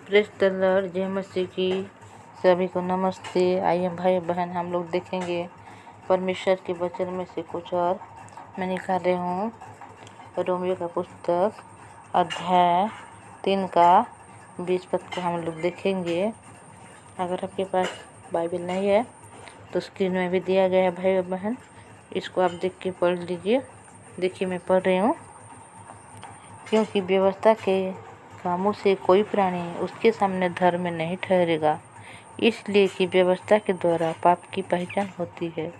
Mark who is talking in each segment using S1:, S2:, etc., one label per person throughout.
S1: Press the Lord, जय मसीह की। सभी को नमस्ते। आइए भाई बहन, हम लोग देखेंगे परमेश्वर के वचन में से कुछ और मैं निकाल रही हूँ। रोमियो का पुस्तक अध्याय 3 का 20 पद को हम लोग देखेंगे। अगर आपके पास बाइबल नहीं है तो स्क्रीन में भी दिया गया है भाई बहन, इसको आप देख के पढ़ लीजिए। देखिए मैं पढ़ रही हूँ। क्योंकि व्यवस्था के कामों से कोई प्राणी उसके सामने धर्म नहीं ठहरेगा, इसलिए कि व्यवस्था के द्वारा पाप की पहचान होती है।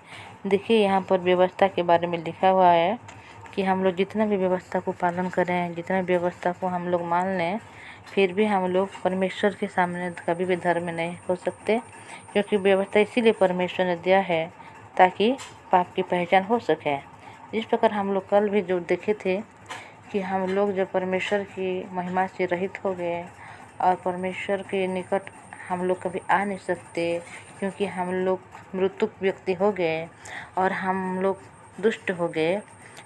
S1: देखिए यहाँ पर व्यवस्था के बारे में लिखा हुआ है कि हम लोग जितना भी व्यवस्था को पालन करें, जितना व्यवस्था को हम लोग मान लें, फिर भी हम लोग परमेश्वर के सामने कभी भी धर्म नहीं हो सकते। क्योंकि व्यवस्था इसीलिए परमेश्वर ने दिया है ताकि पाप की पहचान हो सके। जिस प्रकार हम लोग कल भी जो देखे थे कि हम लोग जब परमेश्वर की महिमा से रहित हो गए और परमेश्वर के निकट हम लोग कभी आ नहीं सकते, क्योंकि हम लोग मृतक व्यक्ति हो गए और हम लोग दुष्ट हो गए।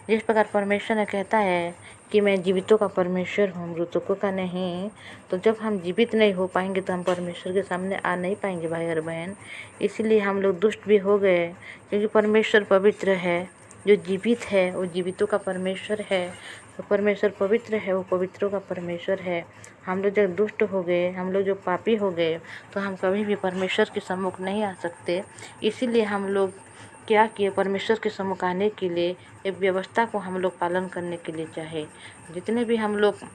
S1: जिस प्रकार परमेश्वर ने कहता है कि मैं जीवितों का परमेश्वर हूँ, मृतकों का नहीं। तो जब हम जीवित नहीं हो पाएंगे तो हम परमेश्वर के सामने आ नहीं पाएंगे भाई और बहन। इसीलिए हम लोग दुष्ट भी हो गए, क्योंकि परमेश्वर पवित्र है। जो जीवित है वो जीवितों का परमेश्वर है। तो परमेश्वर पवित्र है, वो पवित्रों का परमेश्वर है। हम लोग जब दुष्ट हो गए, हम लोग जो पापी हो गए, तो हम कभी भी परमेश्वर के सम्मुख नहीं आ सकते। इसीलिए हम लोग क्या किए, परमेश्वर के सम्मुख आने के लिए एक व्यवस्था को हम लोग पालन करने के लिए चाहे। जितने भी हम लोग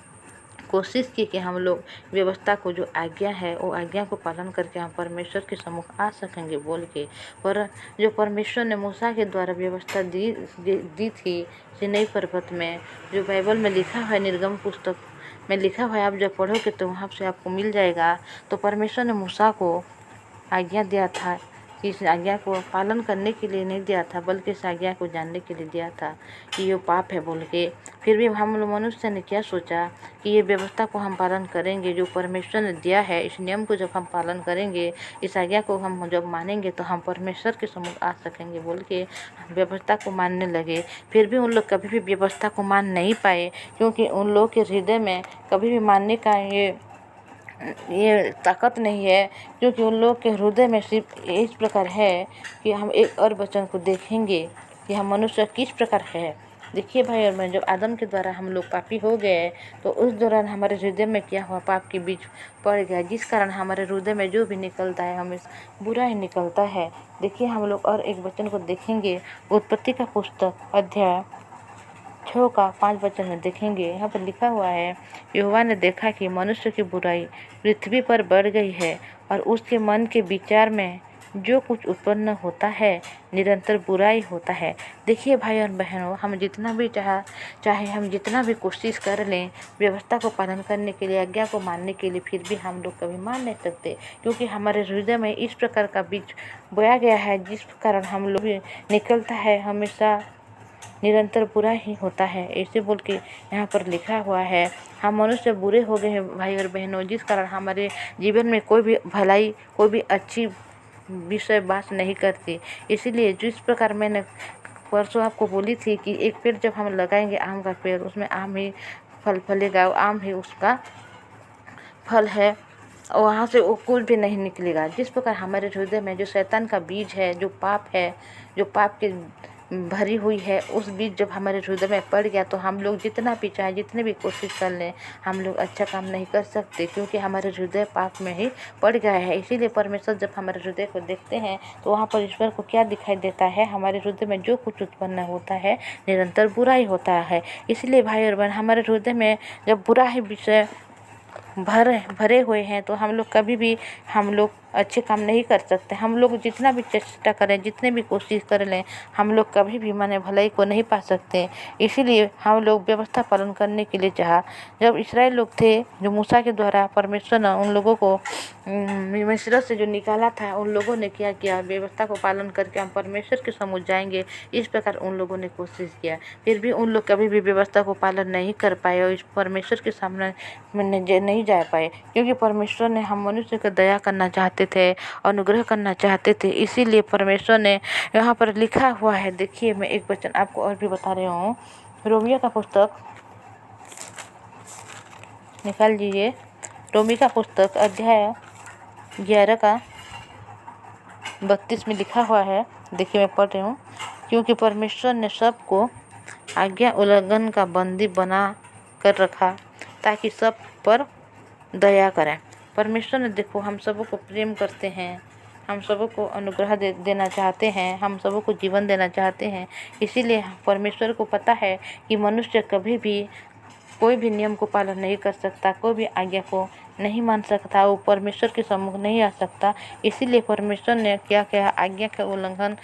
S1: कोशिश की कि हम लोग व्यवस्था को जो आज्ञा है वो आज्ञा को पालन करके हम परमेश्वर के सम्मुख आ सकेंगे बोल के। पर जो परमेश्वर ने मूसा के द्वारा व्यवस्था दी थी सिनै पर्वत में, जो बाइबल में लिखा है, निर्गम पुस्तक में लिखा हुआ है, आप जब पढ़ोगे तो वहाँ से आपको मिल जाएगा। तो परमेश्वर ने मूसा को आज्ञा दिया था, इस आज्ञा को पालन करने के लिए नहीं दिया था, बल्कि इस आज्ञा को जानने के लिए दिया था कि ये पाप है बोल के। फिर भी हम लोग मनुष्य ने क्या सोचा कि ये व्यवस्था को हम पालन करेंगे, जो परमेश्वर ने दिया है, इस नियम को जब हम पालन करेंगे, इस आज्ञा को हम जब मानेंगे तो हम परमेश्वर के सम्मुख आ सकेंगे बोल के व्यवस्था को मानने लगे। फिर भी उन लोग कभी भी व्यवस्था को मान नहीं पाए, क्योंकि उन लोग के हृदय में कभी भी मानने का ये ताकत नहीं है। क्योंकि उन लोग के हृदय में सिर्फ इस प्रकार है कि हम एक और वचन को देखेंगे कि हम मनुष्य किस प्रकार है। देखिए भाई और बहन, जब आदम के द्वारा हम लोग पापी हो गए तो उस दौरान हमारे हृदय में क्या हुआ, पाप के बीज पड़ गया, जिस कारण हमारे हृदय में जो भी निकलता है हमें बुरा ही निकलता है। देखिए हम लोग और एक वचन को देखेंगे, उत्पत्ति का पुस्तक अध्याय 6 का 5 वचन में देखेंगे। यहाँ पर लिखा हुआ है, यहोवा ने देखा कि मनुष्य की बुराई पृथ्वी पर बढ़ गई है और उसके मन के विचार में जो कुछ उत्पन्न होता है निरंतर बुराई होता है। देखिए भाई और बहनों, हम जितना भी चाहे हम जितना भी कोशिश कर लें व्यवस्था को पालन करने के लिए, आज्ञा को मानने के लिए, फिर भी हम लोग कभी मान नहीं सकते। क्योंकि हमारे हृदय में इस प्रकार का बीज बोया गया है, जिस कारण हम लोग निकलता है हमेशा निरंतर बुरा ही होता है, ऐसे बोल के यहाँ पर लिखा हुआ है। हम मनुष्य बुरे हो गए हैं भाई और बहनों, जिस कारण हमारे जीवन में कोई भी भलाई, कोई भी अच्छी विषय बात नहीं करती। इसीलिए जिस प्रकार मैंने परसों आपको बोली थी कि एक पेड़ जब हम लगाएंगे, आम का पेड़, उसमें आम ही फल फलेगा, आम ही उसका फल है, वहाँ से वो कुछ भी नहीं निकलेगा। जिस प्रकार हमारे हृदय में जो शैतान का बीज है, जो पाप है, जो पाप के भरी हुई है, उस बीज जब हमारे हृदय में पड़ गया तो हम लोग जितना भी चाहे, जितने भी कोशिश कर लें, हम लोग अच्छा काम नहीं कर सकते, क्योंकि हमारे हृदय पाप में ही पड़ गया है। इसीलिए परमेश्वर जब हमारे हृदय को देखते हैं तो वहाँ पर ईश्वर को क्या दिखाई देता है, हमारे हृदय में जो कुछ उत्पन्न होता है निरंतर बुराई होता है। इसलिए भाई और बहन, हमारे हृदय में जब बुरा ही विषय भरे हुए हैं तो हम लोग कभी भी हम लोग अच्छे काम नहीं कर सकते। हम लोग जितना भी चेष्टा करें, जितने भी कोशिश कर लें, हम लोग कभी भी माने भलाई को नहीं पा सकते। इसीलिए हम लोग व्यवस्था पालन करने के लिए चाहा। जब इस्राएल लोग थे, जो मूसा के द्वारा परमेश्वर ने उन लोगों को मिस्र से जो निकाला था, उन लोगों ने क्या किया, व्यवस्था को पालन करके हम परमेश्वर के सम्मुख जाएंगे, इस प्रकार उन लोगों ने कोशिश किया। फिर भी उन लोग कभी भी व्यवस्था को पालन नहीं कर पाए और इस परमेश्वर के सामने नहीं जा पाए, क्योंकि परमेश्वर ने हम मनुष्य को दया करना चाहते थे, अनुग्रह करना चाहते थे। इसीलिए परमेश्वर ने यहाँ पर लिखा हुआ है, देखिए मैं एक वचन आपको और भी बता रही हूँ। रोमियो का पुस्तक निकाल लीजिए, रोमी का पुस्तक अध्याय 11 का 32 में लिखा हुआ है। देखिए मैं पढ़ रही हूँ। क्योंकि परमेश्वर ने सबको आज्ञा उल्लंघन का बंदी बना कर रखा ताकि सब पर दया करें। परमेश्वर ने देखो हम सबको प्रेम करते हैं, हम सबको अनुग्रह देना चाहते हैं, हम सबको जीवन देना चाहते हैं। इसीलिए परमेश्वर को पता है कि मनुष्य कभी भी कोई भी नियम को पालन नहीं कर सकता, कोई भी आज्ञा को नहीं मान सकता, वो परमेश्वर के सम्मुख नहीं आ सकता। इसीलिए परमेश्वर ने क्या किया, आज्ञा का उल्लंघन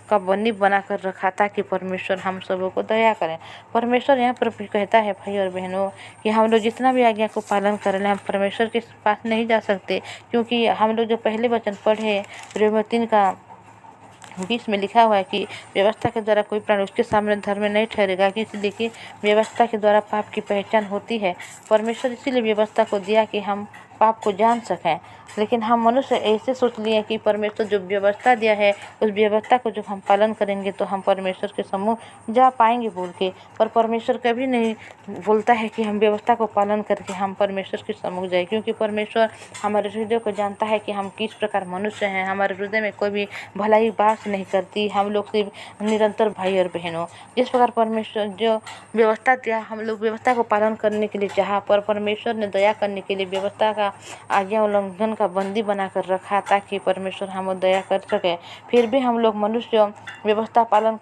S1: का बंदी बना कर रखा ताकि परमेश्वर हम सबों को दया करें। परमेश्वर यहाँ पर भी कहता है भाई और बहनों कि हम लोग जितना भी आज्ञा को पालन कर रहे हैं, हम परमेश्वर के पास नहीं जा सकते। क्योंकि हम लोग जो पहले वचन पढ़े रोमियो 3 का 20 में लिखा हुआ है कि व्यवस्था के द्वारा कोई प्राणी उसके सामने धर्म नहीं ठहरेगा, कि इसलिए कि व्यवस्था के द्वारा पाप की पहचान होती है। परमेश्वर इसीलिए व्यवस्था को दिया कि हम पाप को जान सकें। लेकिन हम मनुष्य ऐसे सोच लिए कि परमेश्वर जो व्यवस्था दिया है उस व्यवस्था को जब हम पालन करेंगे तो हम परमेश्वर के सम्मुख जा पाएंगे बोल के। पर परमेश्वर कभी नहीं बोलता है कि हम व्यवस्था को पालन करके हम परमेश्वर के सम्मुख जाए, क्योंकि परमेश्वर हमारे हृदय को जानता है कि हम किस प्रकार मनुष्य हैं। हमारे हृदय में कोई भी भलाई बात नहीं करती, हम लोग सिर्फ निरंतर भाई और बहनों। जिस प्रकार परमेश्वर जो व्यवस्था दिया हम लोग व्यवस्था को पालन करने के लिए चाहा, पर परमेश्वर ने दया करने के लिए व्यवस्था का आज्ञा उल्लंघन का बंदी बनाकर रखा ताकि परमेश्वर हम दया कर सके। फिर भी हम लोग मनुष्य व्यवस्था पालन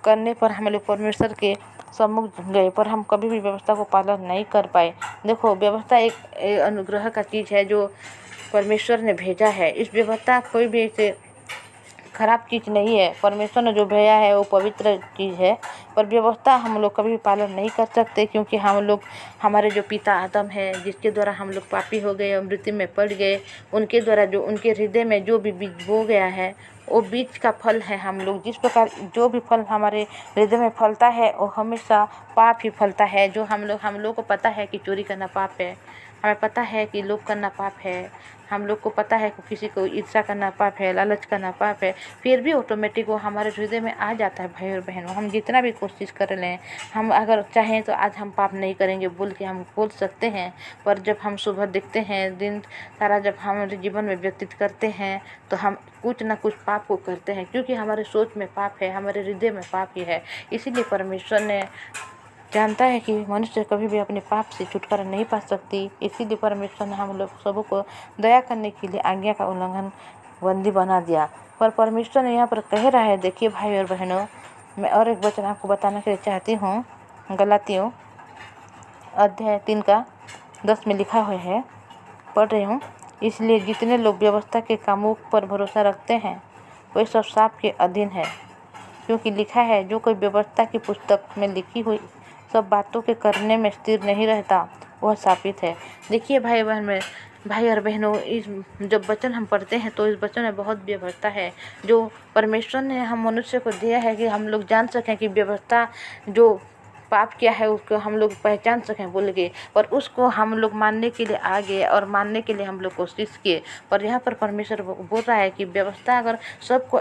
S1: करने पर हम लोग परमेश्वर के सम्मुख गए, पर हम कभी भी व्यवस्था को पालन नहीं कर पाए। देखो व्यवस्था एक अनुग्रह का चीज़ है जो परमेश्वर ने भेजा है। इस व्यवस्था कोई भी ऐसे खराब चीज़ नहीं है। परमेश्वर ने जो भेजा है वो पवित्र चीज़ है। पर व्यवस्था हम लोग कभी भी पालन नहीं कर सकते, क्योंकि हम लोग हमारे जो पिता आदम है जिसके द्वारा हम लोग पापी हो गए और मृत्यु में पड़ गए, उनके द्वारा जो उनके हृदय में जो भी बीज बो गया है वो बीज का फल है। हम लोग जिस प्रकार जो भी फल हमारे हृदय में फलता है वो हमेशा पाप ही फलता है। जो हम लोग को पता है कि चोरी करना पाप है, हमें पता है कि लोभ करना पाप है, हम लोग को पता है कि किसी को ईर्ष्या करना पाप है, लालच करना पाप है, फिर भी ऑटोमेटिक वो हमारे हृदय में आ जाता है। भाई और बहनों हम जितना भी कोशिश कर लें, हम अगर चाहें तो आज हम पाप नहीं करेंगे बोल के हम बोल सकते हैं, पर जब हम सुबह देखते हैं, दिन सारा जब हमारे जीवन में व्यतीत करते हैं तो हम कुछ ना कुछ पाप को करते हैं, क्योंकि हमारे सोच में पाप है, हमारे हृदय में पाप ही है। इसीलिए परमेश्वर ने जानता है कि मनुष्य कभी भी अपने पाप से छुटकारा नहीं पा सकती। इसीलिए परमेश्वर ने हम लोग सबों को दया करने के लिए आज्ञा का उल्लंघन बंदी बना दिया। पर परमेश्वर ने यहाँ पर कह रहा है, देखिए भाई और बहनों, मैं और एक वचन आपको बताने के लिए चाहती हूँ। गलातियों अध्याय 3 का 10 में लिखा हुआ है, पढ़ रही हूँ। इसलिए जितने लोग व्यवस्था के कामों पर भरोसा रखते हैं वे सब शाप के अधीन है, क्योंकि लिखा है जो कोई व्यवस्था की पुस्तक में लिखी हुई सब बातों के करने में स्थिर नहीं रहता वह शापित है। देखिए भाई और बहनों, इस जब वचन हम पढ़ते हैं तो इस वचन में बहुत व्यवस्था है जो परमेश्वर ने हम मनुष्य को दिया है कि हम लोग जान सकें कि व्यवस्था जो पाप क्या है उसको हम लोग पहचान सकें बोल के। पर उसको हम लोग मानने के लिए आ गए और मानने के लिए हम लोग कोशिश किए। पर यहाँ पर परमेश्वर बोल रहा है कि व्यवस्था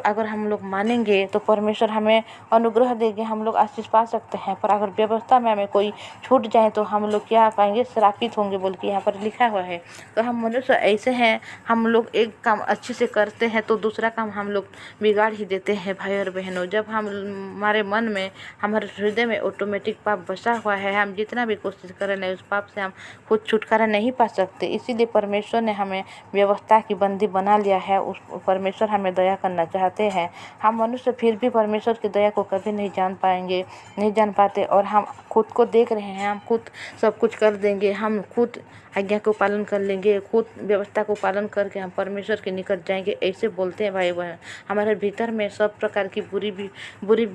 S1: अगर हम लोग मानेंगे तो परमेश्वर हमें अनुग्रह देंगे, हम लोग आशीष पा सकते हैं। पर अगर व्यवस्था में हमें कोई छूट जाए तो हम लोग क्या पाएंगे, श्रापित होंगे बोल के यहाँ पर लिखा हुआ है। तो हम मनुष्य ऐसे हैं, हम लोग एक काम अच्छे से करते हैं तो दूसरा काम हम लोग बिगाड़ ही देते हैं। भाई और बहनों, जब हमारे मन में हमारे हृदय में ऑटोमेटिक पाप बसा हुआ है, हम जितना भी कोशिश कर रहे हैं उस पाप से हम खुद छुटकारा नहीं पा सकते। इसीलिए परमेश्वर ने हमें व्यवस्था की बंदी बना लिया है। उस परमेश्वर हमें दया करना चाहते हैं। हम मनुष्य फिर भी परमेश्वर की दया को कभी नहीं जान पाते, और हम खुद को देख रहे हैं, हम खुद सब कुछ कर देंगे, हम खुद आज्ञा को पालन कर लेंगे, खुद व्यवस्था को पालन करके हम परमेश्वर के निकट जाएंगे, ऐसे बोलते हैं भाई बहन। हमारे भीतर में सब प्रकार की बुरी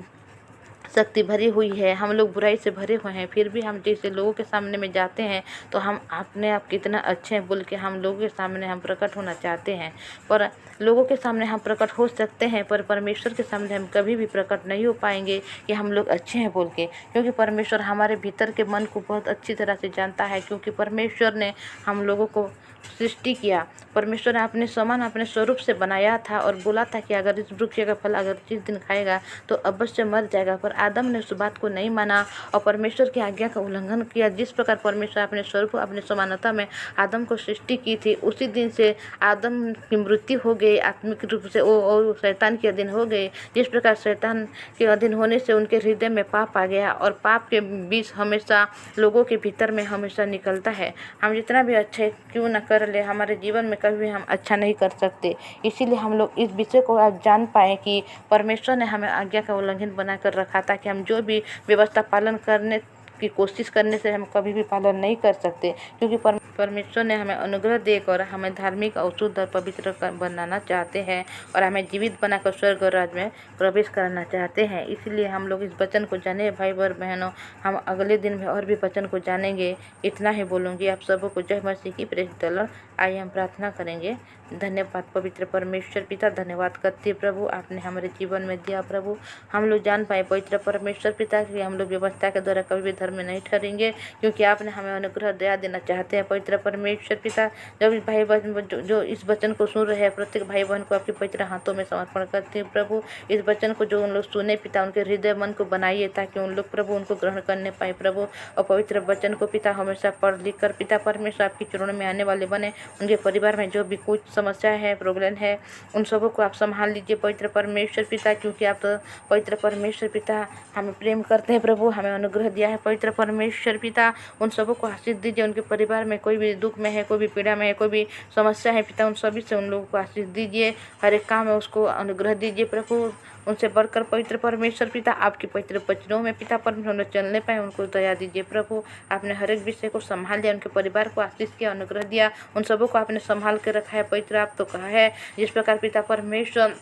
S1: शक्ति भरी हुई है, हम लोग बुराई से भरे हुए हैं। फिर भी हम जैसे लोगों के सामने में जाते हैं तो हम अपने आप कितना अच्छे हैं बोल के हम लोगों के सामने हम प्रकट होना चाहते हैं। पर लोगों के सामने हम प्रकट हो सकते हैं, पर परमेश्वर के सामने हम कभी भी प्रकट नहीं हो पाएंगे कि हम लोग अच्छे हैं बोल के, क्योंकि परमेश्वर हमारे भीतर के मन को बहुत अच्छी तरह से जानता है। क्योंकि परमेश्वर ने हम लोगों को सृष्टि किया, परमेश्वर ने अपने समान अपने स्वरूप से बनाया था और बोला था कि अगर इस वृक्ष का फल अगर जिस दिन खाएगा तो अवश्य मर जाएगा। पर आदम ने उस बात को नहीं माना और परमेश्वर की आज्ञा का उल्लंघन किया। जिस प्रकार परमेश्वर अपने स्वरूप अपने समानता में आदम को सृष्टि की थी, उसी दिन से आदम की मृत्यु हो गई आत्मिक रूप से, और शैतान के अधीन हो गए। जिस प्रकार शैतान के अधीन होने से उनके हृदय में पाप आ गया, और पाप के बीच हमेशा लोगों के भीतर में हमेशा निकलता है। हम जितना भी अच्छे क्यों न कर ले, हमारे जीवन में कभी भी हम अच्छा नहीं कर सकते। इसीलिए हम लोग इस विषय को आज जान पाए कि परमेश्वर ने हमें आज्ञा का उल्लंघन बनाकर रखा था कि हम जो भी व्यवस्था पालन करने की कोशिश करने से हम कभी भी पालन नहीं कर सकते, क्योंकि परमेश्वर ने हमें अनुग्रह देकर हमें धार्मिक और शुद्ध और पवित्र बनाना चाहते हैं और हमें जीवित बनाकर स्वर्ग और राज्य में प्रवेश कराना चाहते हैं। इसलिए हम लोग इस वचन को जाने। भाई और बहनों, हम अगले दिन में और भी वचन को जानेंगे। इतना ही बोलूँगी। आप सबों को जय मसीह की प्रेरित दौलत। आइए हम प्रार्थना करेंगे। धन्यवाद पवित्र परमेश्वर पिता, धन्यवाद करते प्रभु, आपने हमारे जीवन में दिया प्रभु। हम लोग जान पाए पवित्र परमेश्वर पिता कि हम लोग व्यवस्था के द्वारा कभी भी धर्म में नहीं ठहरेंगे, क्योंकि आपने हमें अनुग्रह दया देना चाहते हैं पवित्र परमेश्वर पिता। जब इस भाई बहन जो इस वचन को सुन रहे हैं, प्रत्येक भाई बहन को आपके पवित्र हाथों में समर्पण करते हैं प्रभु। इस वचन को जो उन लोग सुने पिता, उनके हृदय मन को बनाइए ताकि उन लोग प्रभु उनको ग्रहण करने पाए प्रभु। और पवित्र वचन को पिता हमेशा पढ़ लिख कर पिता परमेश्वर आपके चरणों में आने वाले बने। उनके परिवार में जो भी कुछ समस्या है, प्रॉब्लम है, उन सबों को आप संभाल लीजिए पवित्र परमेश्वर पिता, क्योंकि आप तो पवित्र परमेश्वर पिता हमें प्रेम करते हैं प्रभु। हमें अनुग्रह दिया है पवित्र परमेश्वर पिता। उन सबों को आशीष दीजिए। उनके परिवार में कोई भी दुख में है, कोई भी पीड़ा में है, कोई भी समस्या है पिता, उन सभी से उन लोगों को आशीष दीजिए। हर एक काम में उसको अनुग्रह दीजिए प्रभु। उनसे बढ़कर पवित्र परमेश्वर पिता आपके पवित्र वचनों में पिता परमेश्वर चलने पाए, उनको दया दीजिए प्रभु। आपने हर एक विषय को संभाल लिया, उनके परिवार को आशीष किया, अनुग्रह दिया, उन सबों को आपने संभाल के रखा है पवित्र। आप तो कहा है जिस प्रकार पिता परमेश्वर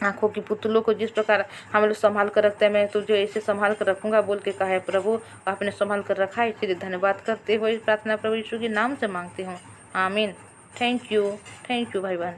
S1: आँखों की पुतलों को जिस प्रकार हम लोग संभाल कर रखते हैं, मैं तुझे ऐसे संभाल कर रखूंगा बोल के कहा है प्रभु। आपने संभाल कर रखा है, इसलिए धन्यवाद करते हुए प्रार्थना प्रभु यीशु के नाम से मांगती हूँ, आमीन। थैंक यू भाई बहन।